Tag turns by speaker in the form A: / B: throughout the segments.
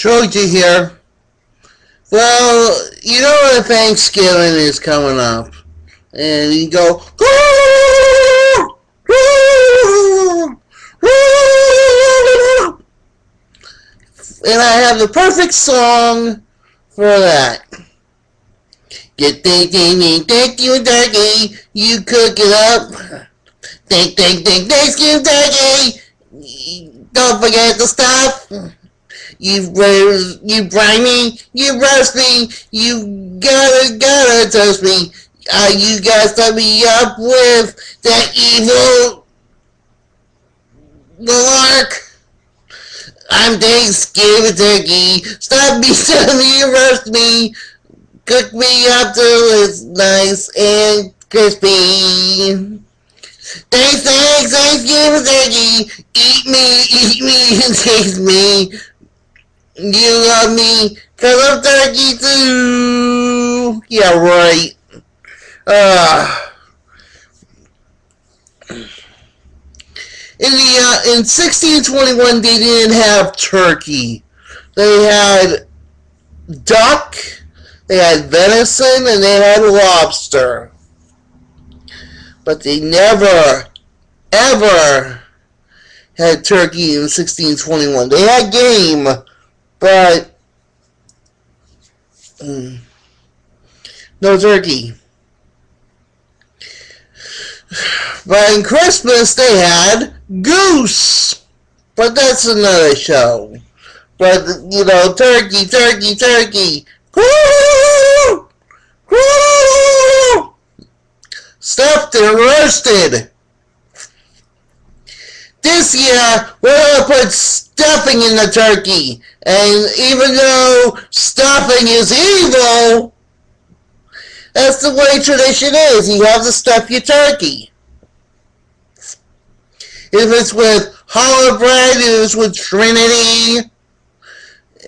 A: Trojan here. Well, you know that Thanksgiving is coming up. And you go, and I have the perfect song for that. Get Thanksgiving turkey, you cook it up. Thanksgiving turkey, don't forget the stuff. You brine me, you roast me, you gotta toast me. You gotta start me up with that evil lark. I'm Thanksgiving turkey. Stop me, roast me, cook me up till it's nice and crispy. Thanksgiving turkey. Eat me, and taste me. You love me, 'cause I'm turkey too. Yeah, right. In 1621, they didn't have turkey. They had duck, they had venison, and they had lobster. But they never, ever had turkey in 1621. They had game, but no turkey. But in Christmas they had goose. But that's another show. But, you know, turkey. Woo! Woo! Stuffed and roasted. This year, we're going to put stuffing in the turkey. And even though stuffing is evil, that's the way tradition is. You have to stuff your turkey. If it's with challah bread, if it's with Trinity,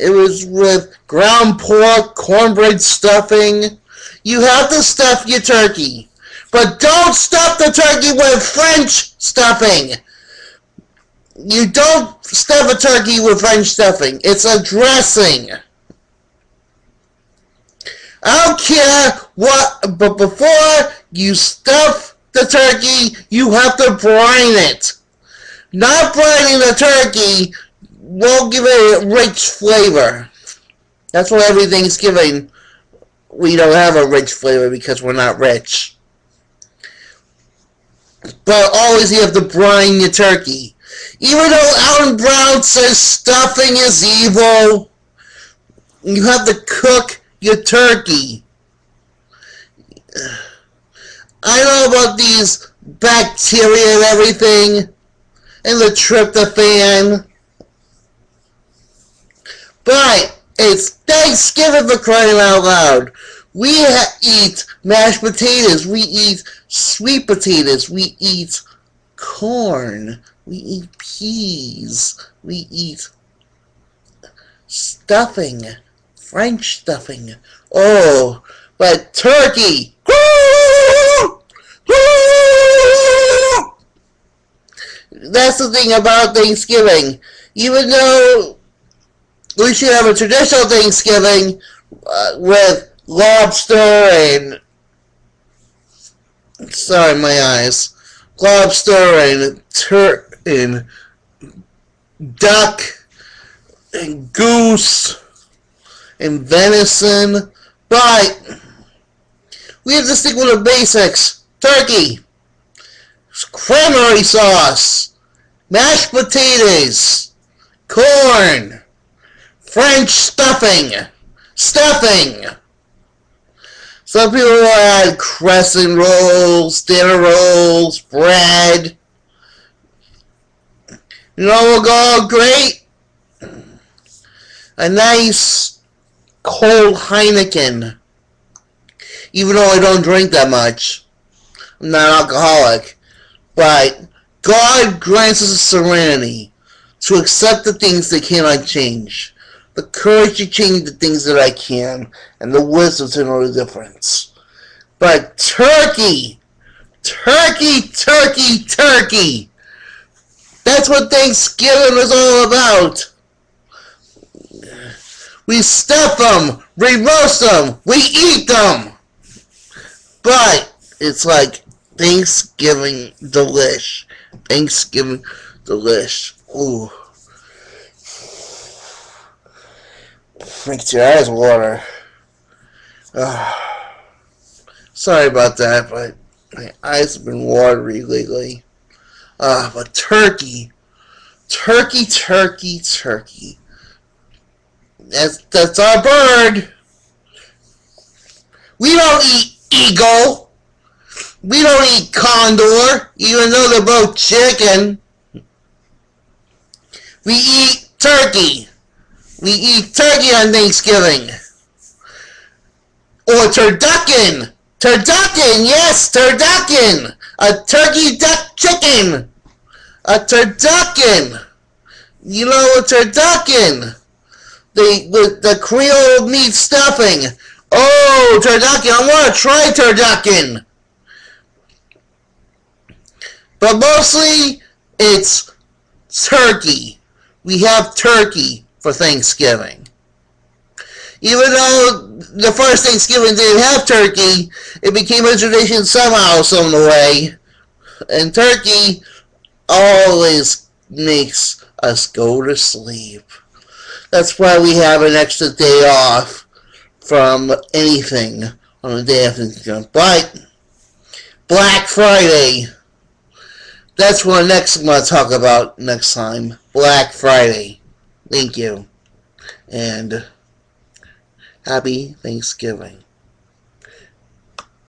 A: it was with ground pork, cornbread stuffing, you have to stuff your turkey. But don't stuff the turkey with French stuffing. You don't stuff a turkey with French stuffing. It's a dressing. I don't care what, but before you stuff the turkey, you have to brine it. Not brining the turkey won't give it a rich flavor. That's why every Thanksgiving we don't have a rich flavor, because we're not rich. But always you have to brine your turkey. Even though Alan Brown says stuffing is evil, you have to cook your turkey. I know about these bacteria and everything, and the tryptophan, but it's Thanksgiving, for crying out loud. We eat mashed potatoes, we eat sweet potatoes, we eat corn, we eat peas, we eat stuffing, French stuffing. Oh, but turkey! That's the thing about Thanksgiving. Even though we should have a traditional Thanksgiving with lobster and... Sorry, my eyes. Lobster and duck and goose and venison. But we have to stick with the basics. Turkey, cranberry sauce, mashed potatoes, corn, French stuffing. Some people will add crescent rolls, dinner rolls, bread. You know what will go great? A nice cold Heineken. Even though I don't drink that much. I'm not alcoholic. But God grants us a serenity to accept the things that cannot change. The courage to change the things that I can. And the wisdom to know the difference. But turkey! That's what Thanksgiving is all about. We stuff them, we roast them, we eat them. But it's like Thanksgiving delish. Thanksgiving delish. Ooh. Makes your eyes water. Sorry about that, but my eyes have been watery lately. But turkey. Turkey. That's our bird. We don't eat eagle. We don't eat condor, even though they're both chicken. We eat turkey. We eat turkey on Thanksgiving. Or turducken. Turducken, yes, turducken. A turkey duck chicken. A turducken. You know a turducken. With the Creole meat stuffing. Oh, turducken. I want to try turducken. But mostly, it's turkey. We have turkey for Thanksgiving. Even though the first Thanksgiving didn't have turkey, it became a tradition somehow, some way. And turkey always makes us go to sleep. That's why we have an extra day off from anything on the day of Thanksgiving. But Black Friday, that's what next I'm going to talk about next time. Black Friday. Thank you. And happy Thanksgiving.